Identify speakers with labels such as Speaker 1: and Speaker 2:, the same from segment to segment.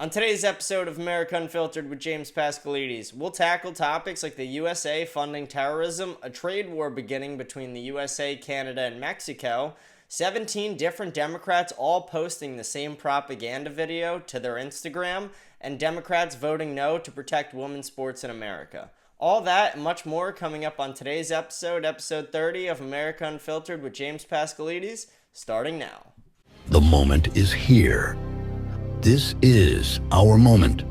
Speaker 1: On today's episode of America Unfiltered with James Pascalides, we'll tackle topics like the USA funding terrorism, a trade war beginning between the USA, Canada, and Mexico, 17 different Democrats all posting the same propaganda video to their Instagram, and Democrats voting no to protect women's sports in America. All that and much more coming up on today's episode, episode 30 of America Unfiltered with James Pascalides, starting now.
Speaker 2: The moment is here. This is our moment.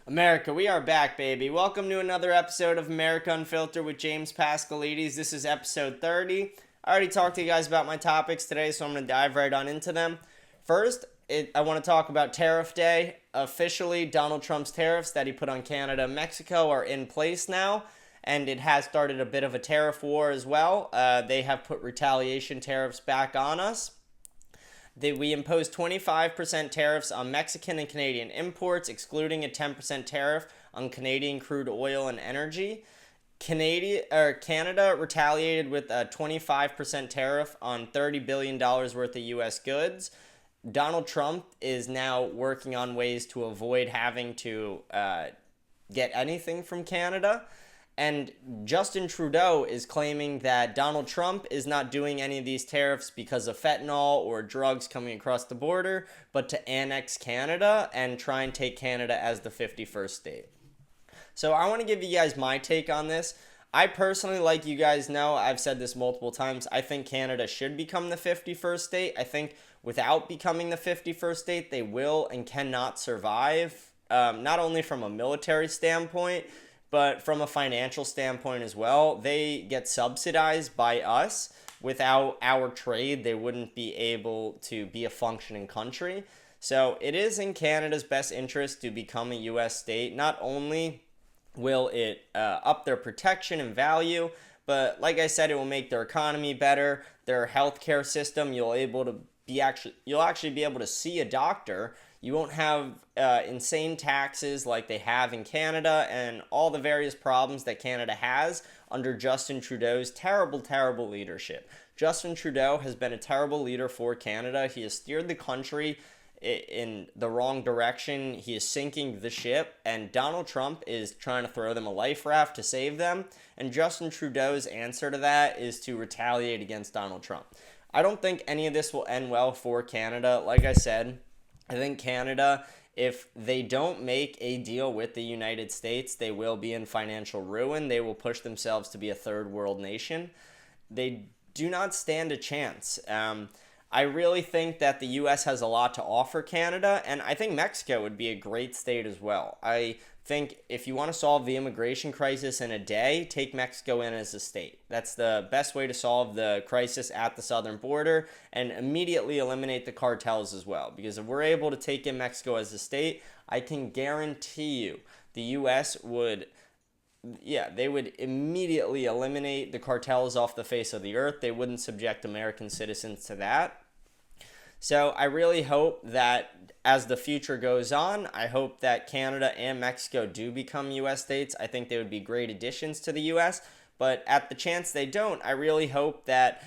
Speaker 1: America, we are back, baby. Welcome to another episode of America Unfiltered with James Pascalides. This is episode 30. I already talked to you guys about my topics today, so I'm going to dive right on into them. First, I want to talk about Tariff Day. Officially, Donald Trump's tariffs that he put on Canada and Mexico are in place now, and it has started a bit of a tariff war as well. They have put retaliation tariffs back on us. We imposed 25% tariffs on Mexican and Canadian imports, excluding a 10% tariff on Canadian crude oil and energy. Canada retaliated with a 25% tariff on $30 billion worth of U.S. goods. Donald Trump is now working on ways to avoid having to get anything from Canada. And Justin Trudeau is claiming that Donald Trump is not doing any of these tariffs because of fentanyl or drugs coming across the border, but to annex Canada and try and take Canada as the 51st state. So I want to give you guys my take on this. I personally, like you guys know, I've said this multiple times, I think Canada should become the 51st state. I think without becoming the 51st state, they will and cannot survive, not only from a military standpoint, but from a financial standpoint as well. They get subsidized by us. Without our trade, they wouldn't be able to be a functioning country. So it is in Canada's best interest to become a U.S. state. Not only will it up their protection and value, but like I said, it will make their economy better, their healthcare system. You'll actually be able to see a doctor. You won't have insane taxes like they have in Canada and all the various problems that Canada has under Justin Trudeau's terrible, terrible leadership. Justin Trudeau has been a terrible leader for Canada. He has steered the country in the wrong direction. He is sinking the ship, and Donald Trump is trying to throw them a life raft to save them. And Justin Trudeau's answer to that is to retaliate against Donald Trump. I don't think any of this will end well for Canada. Like I said, I think Canada, if they don't make a deal with the United States, they will be in financial ruin. They will push themselves to be a third world nation. They do not stand a chance. I really think that the U.S. has a lot to offer Canada, and I think Mexico would be a great state as well. I think if you want to solve the immigration crisis in a day, take Mexico in as a state. That's the best way to solve the crisis at the southern border and immediately eliminate the cartels as well. Because if we're able to take in Mexico as a state, I can guarantee you the U.S. would immediately eliminate the cartels off the face of the earth. They wouldn't subject American citizens to that. So I really hope that as the future goes on, I hope that Canada and Mexico do become U.S. states. I think they would be great additions to the U.S., but at the chance they don't, I really hope that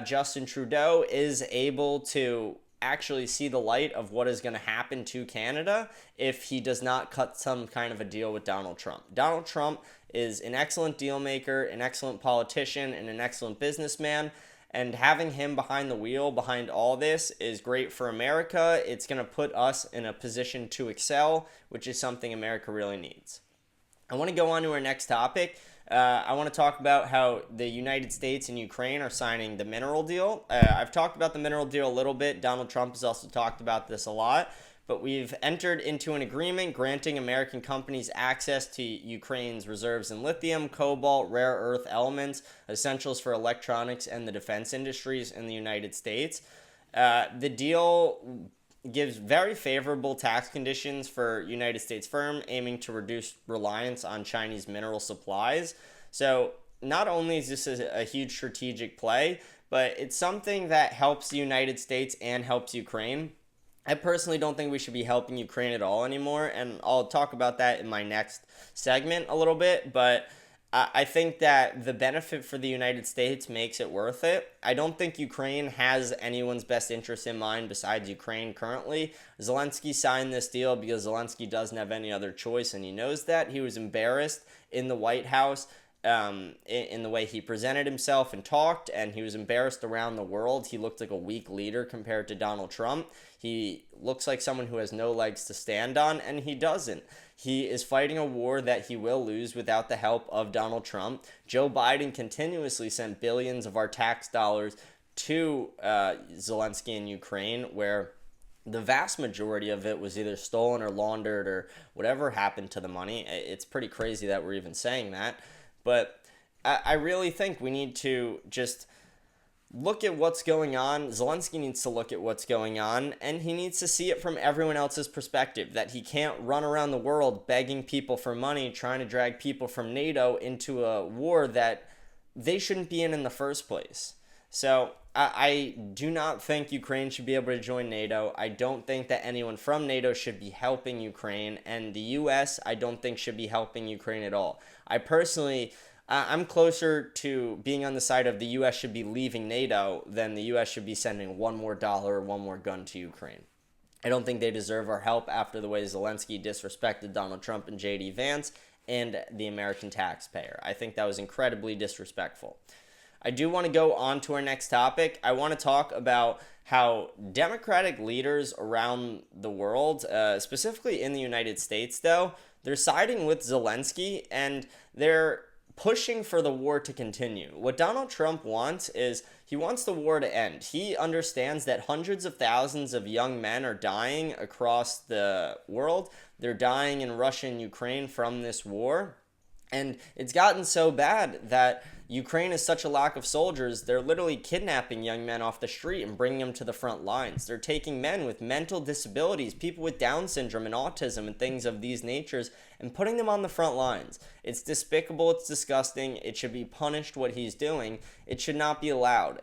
Speaker 1: Justin Trudeau is able to actually see the light of what is going to happen to Canada if he does not cut some kind of a deal with Donald Trump. Donald Trump is an excellent deal maker, an excellent politician, and an excellent businessman. And having him behind the wheel, behind all this, is great for America. It's going to put us in a position to excel, which is something America really needs. I want to go on to our next topic. I want to talk about how the United States and Ukraine are signing the mineral deal. I've talked about the mineral deal a little bit. Donald Trump has also talked about this a lot. But we've entered into an agreement granting American companies access to Ukraine's reserves in lithium, cobalt, rare earth elements, essentials for electronics and the defense industries in the United States. The deal gives very favorable tax conditions for United States firm aiming to reduce reliance on Chinese mineral supplies. So not only is this a huge strategic play, but it's something that helps the United States and helps Ukraine. I personally don't think we should be helping Ukraine at all anymore, and I'll talk about that in my next segment a little bit, but I think that the benefit for the United States makes it worth it. I don't think Ukraine has anyone's best interest in mind besides Ukraine currently. Zelensky signed this deal because Zelensky doesn't have any other choice, and he knows that. He was embarrassed in the White House in the way he presented himself and talked, and he was embarrassed around the world. He looked like a weak leader compared to Donald Trump. He looks like someone who has no legs to stand on, and he doesn't. He is fighting a war that he will lose without the help of Donald Trump. Joe Biden continuously sent billions of our tax dollars to Zelensky in Ukraine, where the vast majority of it was either stolen or laundered or whatever happened to the money. It's pretty crazy that we're even saying that. But I really think we need to just look at what's going on. Zelensky needs to look at what's going on, and he needs to see it from everyone else's perspective, that he can't run around the world begging people for money, trying to drag people from NATO into a war that they shouldn't be in the first place. So I do not think Ukraine should be able to join NATO. I don't think that anyone from NATO should be helping Ukraine, and the U.S. I don't think should be helping Ukraine at all. I personally, I'm closer to being on the side of the U.S. should be leaving NATO than the U.S. should be sending one more dollar or one more gun to Ukraine. I don't think they deserve our help after the way Zelensky disrespected Donald Trump and J.D. Vance and the American taxpayer. I think that was incredibly disrespectful. I do want to go on to our next topic. I want to talk about how Democratic leaders around the world, specifically in the United States, though, they're siding with Zelensky and they're pushing for the war to continue. What Donald Trump wants is he wants the war to end. He understands that hundreds of thousands of young men are dying across the world. They're dying in Russia and Ukraine from this war. And it's gotten so bad that Ukraine has such a lack of soldiers, they're literally kidnapping young men off the street and bringing them to the front lines. They're taking men with mental disabilities, people with Down syndrome and autism and things of these natures, and putting them on the front lines. It's despicable, it's disgusting, it should be punished what he's doing. It should not be allowed.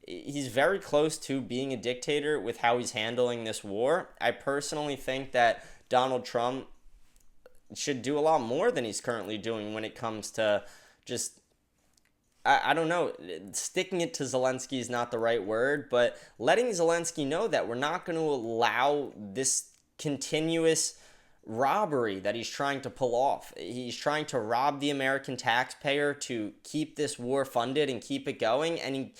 Speaker 1: He's very close to being a dictator with how he's handling this war. I personally think that Donald Trump should do a lot more than he's currently doing when it comes to just, I don't know, sticking it to Zelensky is not the right word, but letting Zelensky know that we're not going to allow this continuous robbery that he's trying to pull off. He's trying to rob the American taxpayer to keep this war funded and keep it going, and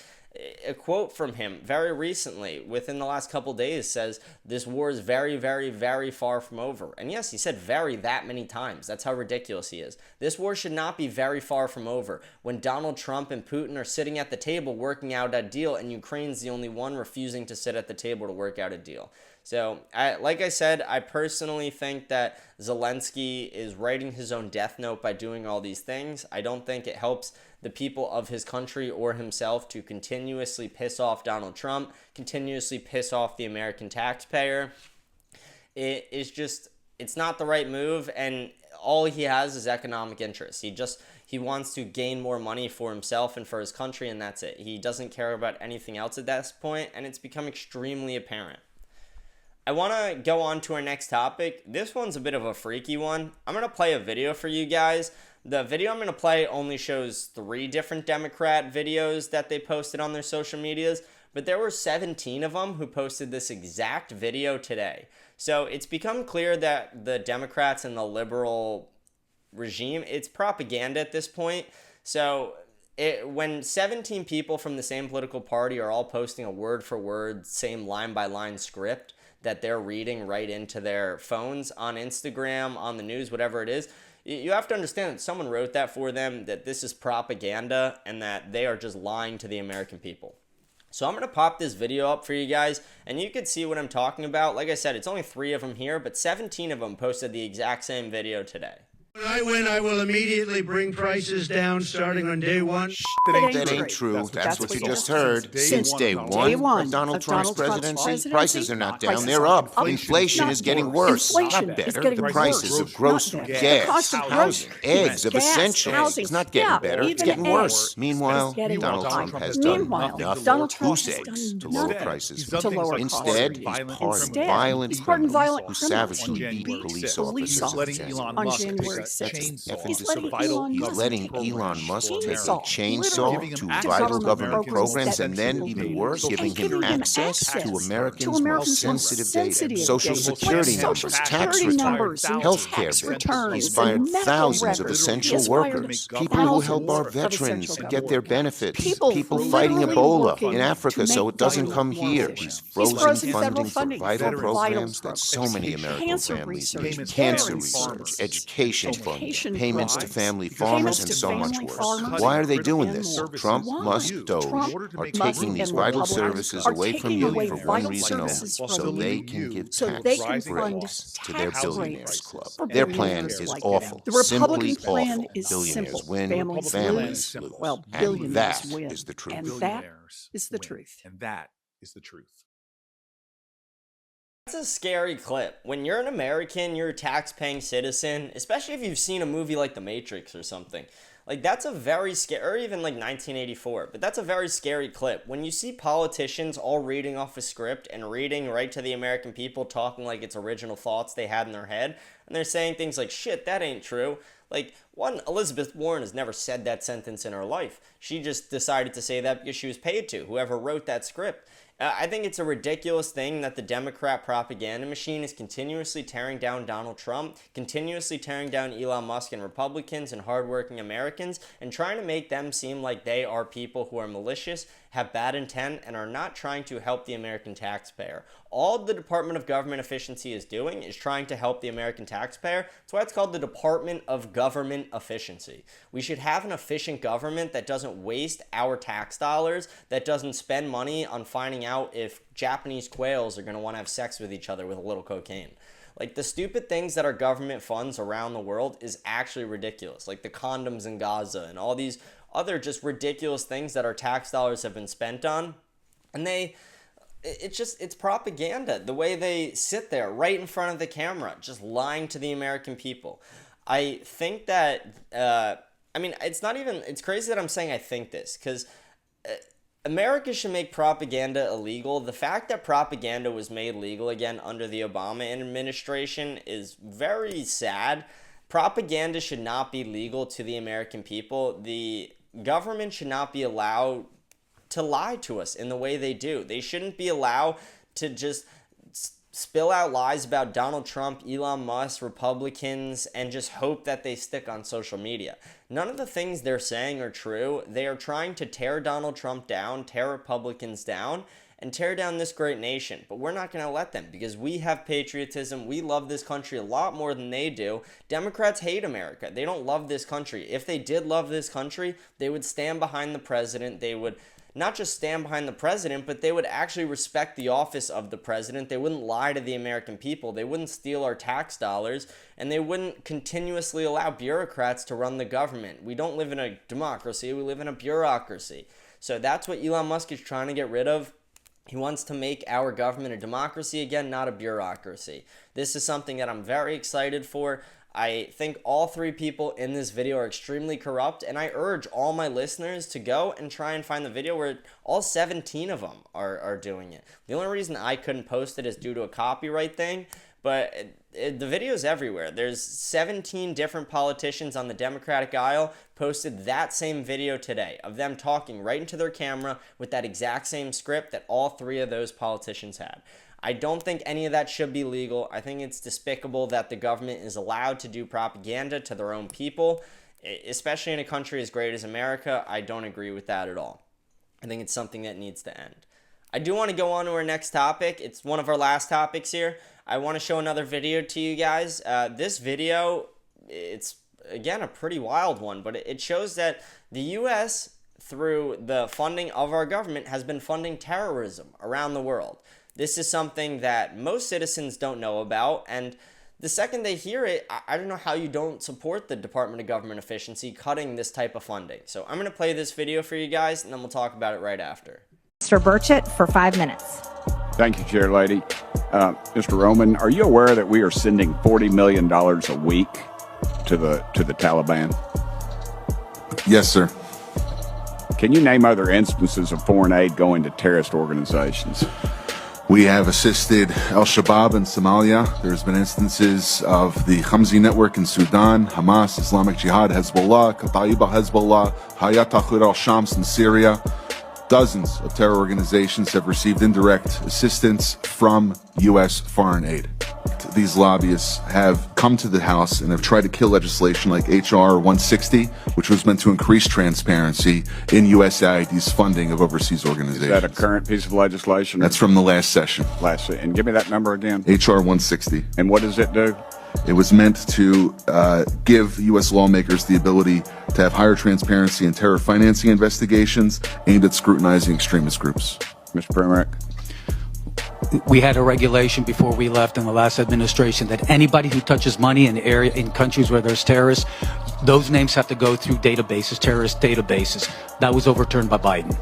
Speaker 1: a quote from him very recently, within the last couple days, says this war is very, very, very far from over. And yes, he said very that many times. That's how ridiculous he is. This war should not be very far from over when Donald Trump and Putin are sitting at the table working out a deal, and Ukraine's the only one refusing to sit at the table to work out a deal. So, like I said, I personally think that Zelensky is writing his own death note by doing all these things. I don't think it helps the people of his country or himself to continuously piss off Donald Trump, continuously piss off the American taxpayer. It is just, it's not the right move, and all he has is economic interests. He wants to gain more money for himself and for his country, and that's it. He doesn't care about anything else at this point, and it's become extremely apparent. I want to go on to our next topic. This one's a bit of a freaky one. I'm going to play a video for you guys. The video I'm going to play only shows 3 different Democrat videos that they posted on their social medias, but there were 17 of them who posted this exact video today. So it's become clear that the Democrats and the liberal regime, it's propaganda at this point. So when 17 people from the same political party are all posting a word-for-word, same line-by-line script that they're reading right into their phones on Instagram, on the news, whatever it is, you have to understand that someone wrote that for them, that this is propaganda, and that they are just lying to the American people. So I'm going to pop this video up for you guys, and you can see what I'm talking about. Like I said, it's only 3 of them here, but 17 of them posted the exact same video today.
Speaker 3: When I win, I will immediately bring prices down starting on day 1.
Speaker 4: That ain't true. That's what you just heard. Since day one of Donald Trump's presidency, prices are not down, they're up. Inflation is getting worse, not better. The prices of groceries, gas, housing, eggs, of essentials, it's not getting better, it's getting worse. Meanwhile, Donald Trump has done nothing. Who's eggs to lower prices? Instead, he's pardoned violent criminals who savagely beat police officers.
Speaker 5: On January
Speaker 4: He's letting Elon Musk take a chainsaw to vital government programs and then, even worse, giving him access to Americans' most sensitive data. Social Security numbers, tax returns, health care bills. He's fired thousands of essential workers, people who help our veterans get their benefits, people fighting Ebola in Africa so it doesn't come here. He's frozen funding for vital programs that so many American families need. Cancer research, education funding, payments to family farmers, and so much worse. Why are they doing this? Trump, Musk, Doge are taking these vital services away from you for one reason only, so they can give tax breaks to their billionaires club. Their plan is awful, simply awful. Billionaires win, families lose.
Speaker 5: Well,
Speaker 4: And
Speaker 5: billionaires
Speaker 4: that
Speaker 5: win.
Speaker 4: is the truth.
Speaker 5: And that is the truth.
Speaker 6: And that is the truth.
Speaker 1: That's a scary clip. When you're an American, you're a tax-paying citizen, especially if you've seen a movie like The Matrix or something. Like, that's a very scary, or even like 1984, but that's a very scary clip. When you see politicians all reading off a script and reading right to the American people, talking like it's original thoughts they had in their head, and they're saying things like, shit, that ain't true. Like, one, Elizabeth Warren has never said that sentence in her life. She just decided to say that because she was paid to, whoever wrote that script. I think it's a ridiculous thing that the Democrat propaganda machine is continuously tearing down Donald Trump, continuously tearing down Elon Musk and Republicans and hardworking Americans, and trying to make them seem like they are people who are malicious, have bad intent, and are not trying to help the American taxpayer. All the Department of Government Efficiency is doing is trying to help the American taxpayer. That's why it's called the Department of Government Efficiency. We should have an efficient government that doesn't waste our tax dollars, that doesn't spend money on finding out if Japanese quails are going to want to have sex with each other with a little cocaine. Like, the stupid things that our government funds around the world is actually ridiculous. Like the condoms in Gaza and all these other just ridiculous things that our tax dollars have been spent on. And it's propaganda. The way they sit there right in front of the camera, just lying to the American people. I think that, it's crazy that I'm saying I think this, because America should make propaganda illegal. The fact that propaganda was made legal again under the Obama administration is very sad. Propaganda should not be legal to the American people. The government should not be allowed to lie to us in the way they do. They shouldn't be allowed to just spill out lies about Donald Trump, Elon Musk, Republicans, and just hope that they stick on social media. None of the things they're saying are true. They are trying to tear Donald Trump down, tear Republicans down, and tear down this great nation. But we're not going to let them, because we have patriotism. We love this country a lot more than they do. Democrats hate America. They don't love this country. If they did love this country, they would stand behind the president. They would not just stand behind the president, but they would actually respect the office of the president. They wouldn't lie to the American people. They wouldn't steal our tax dollars, and they wouldn't continuously allow bureaucrats to run the government. We don't live in a democracy. We live in a bureaucracy. So that's what Elon Musk is trying to get rid of. He wants to make our government a democracy again, not a bureaucracy. This is something that I'm very excited for. I think all three people in this video are extremely corrupt, and I urge all my listeners to go and try and find the video where all 17 of them are doing it. The only reason I couldn't post it is due to a copyright thing, but the video's everywhere. There's 17 different politicians on the Democratic aisle posted that same video today of them talking right into their camera with that exact same script that all three of those politicians had. I don't think any of that should be legal. I think it's despicable that the government is allowed to do propaganda to their own people, especially in a country as great as America. I don't agree with that at all. I think it's something that needs to end. I do want to go on to our next topic. It's one of our last topics here. I want to show another video to you guys. This video, it's, again, a pretty wild one, but it shows that the U.S., through the funding of our government, has been funding terrorism around the world. This is something that most citizens don't know about, and the second they hear it, I don't know how you don't support the Department of Government Efficiency cutting this type of funding. So I'm going to play this video for you guys, and then we'll talk about it right after.
Speaker 7: Mr. Burchett for 5 minutes.
Speaker 8: Thank you, Chair Lady. Mr. Roman, are you aware that we are sending $40 million a week to the Taliban?
Speaker 9: Yes, sir.
Speaker 8: Can you name other instances of foreign aid going to terrorist organizations?
Speaker 9: We have assisted al-Shabaab in Somalia. There's been instances of the Khamsi network in Sudan, Hamas, Islamic Jihad, Hezbollah, Kataib al-Hezbollah, Hayat Tahrir al-Shams in Syria. Dozens of terror organizations have received indirect assistance from U.S. foreign aid. These lobbyists have come to the House and have tried to kill legislation like H.R. 160, which was meant to increase transparency in USAID's funding of overseas organizations.
Speaker 8: Is that a current piece of legislation?
Speaker 9: That's from the last session.
Speaker 8: And give me that number again.
Speaker 9: H.R. 160.
Speaker 8: And what does it do?
Speaker 9: It was meant to give U.S. lawmakers the ability to have higher transparency in terror financing investigations aimed at scrutinizing extremist groups.
Speaker 8: Mr. Premack.
Speaker 6: We had a regulation before we left in the last administration that anybody who touches money in countries where there's terrorists, those names have to go through databases, terrorist databases. That was overturned by Biden.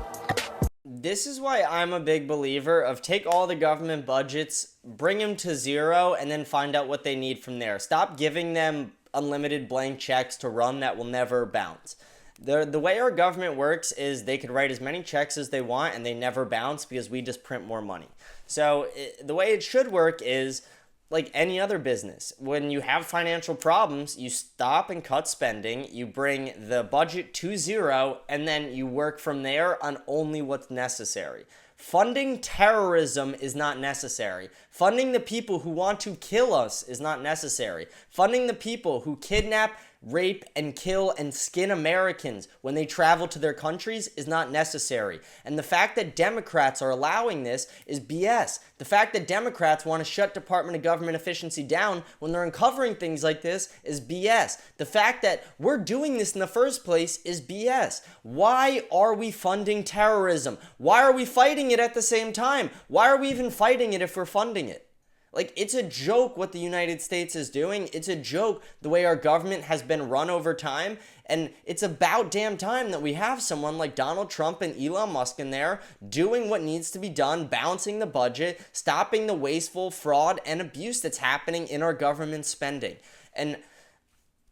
Speaker 1: This is why I'm a big believer of take all the government budgets, bring them to zero, and then find out what they need from there. Stop giving them unlimited blank checks to run that will never bounce. The way our government works is they could write as many checks as they want and they never bounce because we just print more money. So the way it should work is like any other business. When you have financial problems, you stop and cut spending, you bring the budget to zero, and then you work from there on only what's necessary. Funding terrorism is not necessary. Funding the people who want to kill us is not necessary. Funding the people who kidnap, rape, and kill and skin Americans when they travel to their countries is not necessary. And the fact that Democrats are allowing this is BS. The fact that Democrats want to shut Department of Government Efficiency down when they're uncovering things like this is BS. The fact that we're doing this in the first place is BS. Why are we funding terrorism? Why are we fighting it at the same time? Why are we even fighting it if we're funding it? Like, it's a joke what the United States is doing. It's a joke the way our government has been run over time. And it's about damn time that we have someone like Donald Trump and Elon Musk in there doing what needs to be done, balancing the budget, stopping the wasteful fraud and abuse that's happening in our government spending. And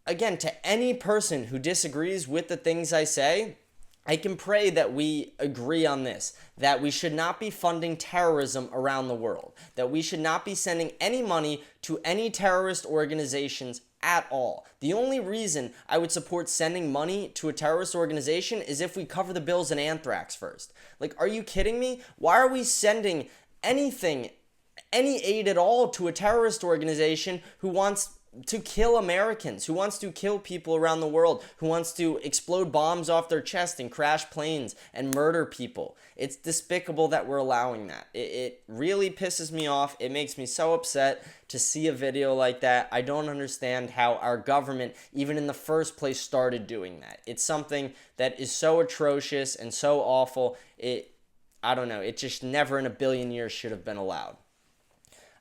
Speaker 1: again, to any person who disagrees with the things I say, I can pray that we agree on this, that we should not be funding terrorism around the world, that we should not be sending any money to any terrorist organizations at all. The only reason I would support sending money to a terrorist organization is if we cover the bills in anthrax first. Like, are you kidding me? Why are we sending anything, any aid at all to a terrorist organization who wants to kill Americans, who wants to kill people around the world, who wants to explode bombs off their chest and crash planes and murder people? It's despicable that we're allowing that. It really pisses me off. It makes me so upset to see a video like that. I don't understand how our government, even in the first place, started doing that. It's something that is so atrocious and so awful. I don't know. It just never in a billion years should have been allowed.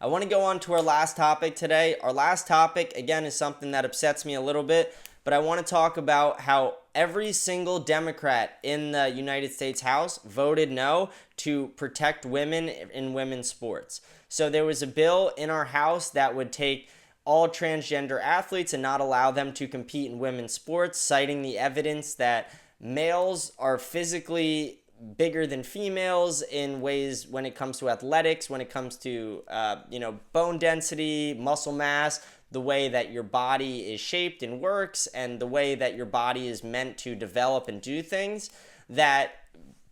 Speaker 1: I want to go on to our last topic today. Our last topic, again, is something that upsets me a little bit, but I want to talk about how every single Democrat in the United States House voted no to protect women in women's sports. So there was a bill in our House that would take all transgender athletes and not allow them to compete in women's sports, citing the evidence that males are physically bigger than females in ways when it comes to athletics, when it comes to bone density, muscle mass, the way that your body is shaped and works, and the way that your body is meant to develop and do things, that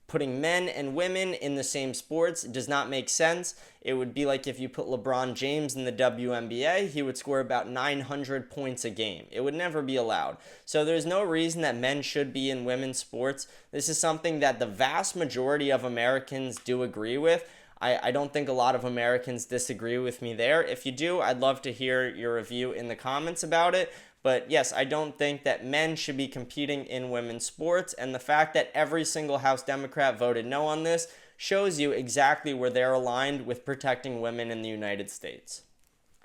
Speaker 1: putting men and women in the same sports does not make sense. It would be like if you put LeBron James in the WNBA, he would score about 900 points a game. It would never be allowed. So there's no reason that men should be in women's sports. This is something that the vast majority of Americans do agree with. I don't think a lot of Americans disagree with me there. If you do, I'd love to hear your review in the comments about it. But yes, I don't think that men should be competing in women's sports. And the fact that every single House Democrat voted no on this shows you exactly where they're aligned with protecting women in the United States.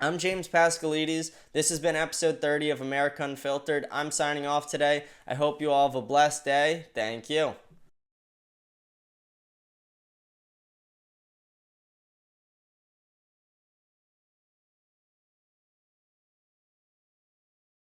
Speaker 1: I'm James Pascalides. This has been episode 30 of America Unfiltered. I'm signing off today. I hope you all have a blessed day. Thank you.